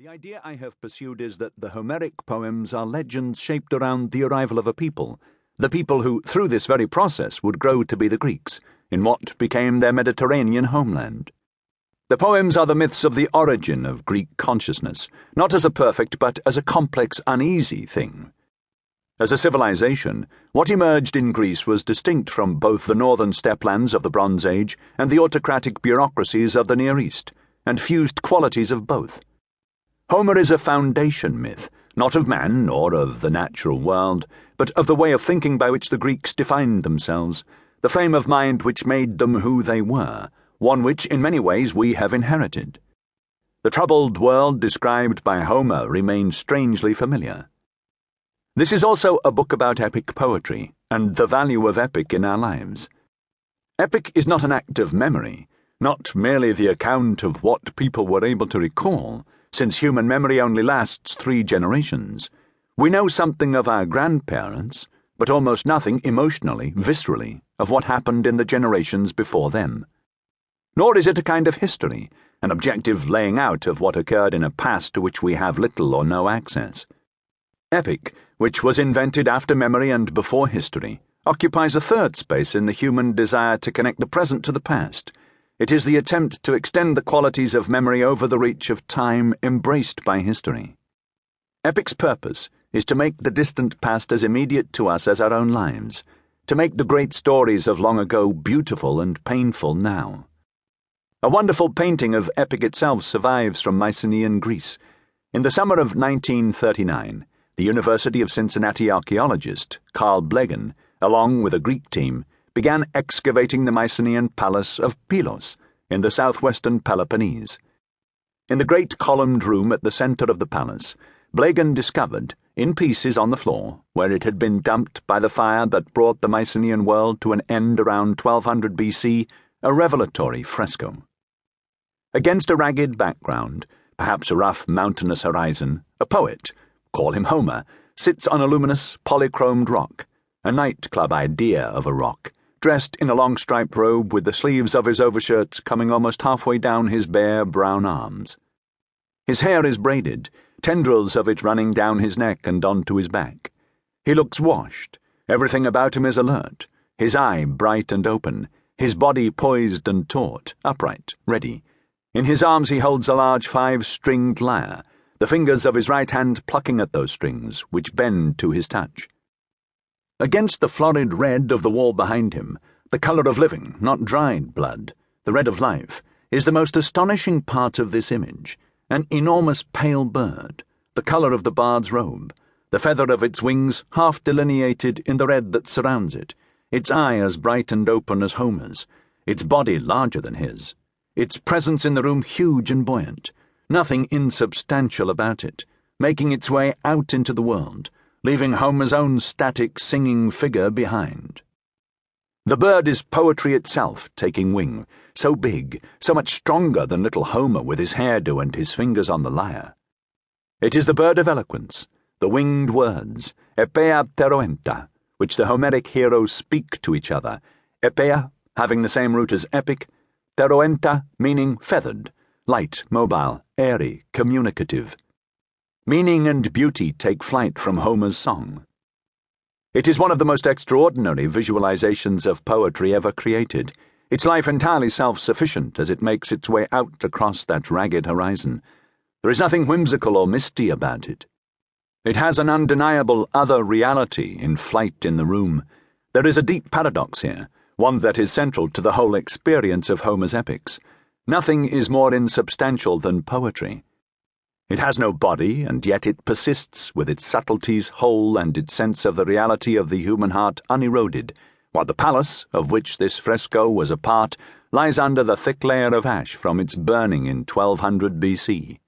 The idea I have pursued is that the Homeric poems are legends shaped around the arrival of a people, the people who, through this very process, would grow to be the Greeks, in what became their Mediterranean homeland. The poems are the myths of the origin of Greek consciousness, not as a perfect but as a complex, uneasy thing. As a civilization, what emerged in Greece was distinct from both the northern steppelands of the Bronze Age and the autocratic bureaucracies of the Near East, and fused qualities of both. Homer is a foundation myth, not of man nor of the natural world, but of the way of thinking by which the Greeks defined themselves, the frame of mind which made them who they were, one which in many ways we have inherited. The troubled world described by Homer remains strangely familiar. This is also a book about epic poetry and the value of epic in our lives. Epic is not an act of memory, not merely the account of what people were able to recall, since human memory only lasts 3 generations. We know something of our grandparents, but almost nothing emotionally, viscerally, of what happened in the generations before them. Nor is it a kind of history, an objective laying out of what occurred in a past to which we have little or no access. Epic, which was invented after memory and before history, occupies a third space in the human desire to connect the present to the past. It is the attempt to extend the qualities of memory over the reach of time embraced by history. Epic's purpose is to make the distant past as immediate to us as our own lives, to make the great stories of long ago beautiful and painful now. A wonderful painting of epic itself survives from Mycenaean Greece. In the summer of 1939, the University of Cincinnati archaeologist Carl Blegen, along with a Greek team, began excavating the Mycenaean palace of Pylos in the southwestern Peloponnese. In the great columned room at the center of the palace, Blegen discovered, in pieces on the floor, where it had been dumped by the fire that brought the Mycenaean world to an end around 1200 BC, a revelatory fresco. Against a ragged background, perhaps a rough mountainous horizon, a poet, call him Homer, sits on a luminous, polychromed rock, a nightclub idea of a rock, dressed in a long striped robe with the sleeves of his overshirt coming almost halfway down his bare brown arms. His hair is braided, tendrils of it running down his neck and onto his back. He looks washed, everything about him is alert, his eye bright and open, his body poised and taut, upright, ready. In his arms he holds a large 5-stringed lyre, the fingers of his right hand plucking at those strings, which bend to his touch. Against the florid red of the wall behind him, the colour of living, not dried blood, the red of life, is the most astonishing part of this image, an enormous pale bird, the colour of the bard's robe, the feather of its wings half delineated in the red that surrounds it, its eye as bright and open as Homer's, its body larger than his, its presence in the room huge and buoyant, nothing insubstantial about it, making its way out into the world, leaving Homer's own static singing figure behind. The bird is poetry itself taking wing, so big, so much stronger than little Homer with his hairdo and his fingers on the lyre. It is the bird of eloquence, the winged words, epea pteroenta, which the Homeric heroes speak to each other, epea having the same root as epic, pteroenta meaning feathered, light, mobile, airy, communicative. Meaning and beauty take flight from Homer's song. It is one of the most extraordinary visualizations of poetry ever created, its life entirely self-sufficient as it makes its way out across that ragged horizon. There is nothing whimsical or misty about it. It has an undeniable other reality in flight in the room. There is a deep paradox here, one that is central to the whole experience of Homer's epics. Nothing is more insubstantial than poetry. It has no body, and yet it persists with its subtleties whole and its sense of the reality of the human heart uneroded, while the palace, of which this fresco was a part, lies under the thick layer of ash from its burning in 1200 BC.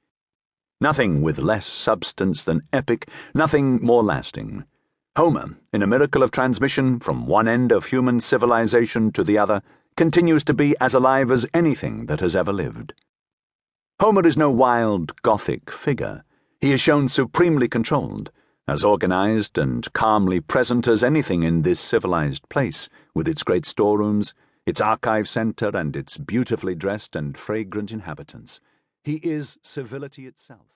Nothing with less substance than epic, nothing more lasting. Homer, in a miracle of transmission from one end of human civilization to the other, continues to be as alive as anything that has ever lived. Homer is no wild, Gothic figure. He is shown supremely controlled, as organized and calmly present as anything in this civilized place, with its great storerooms, its archive center, and its beautifully dressed and fragrant inhabitants. He is civility itself.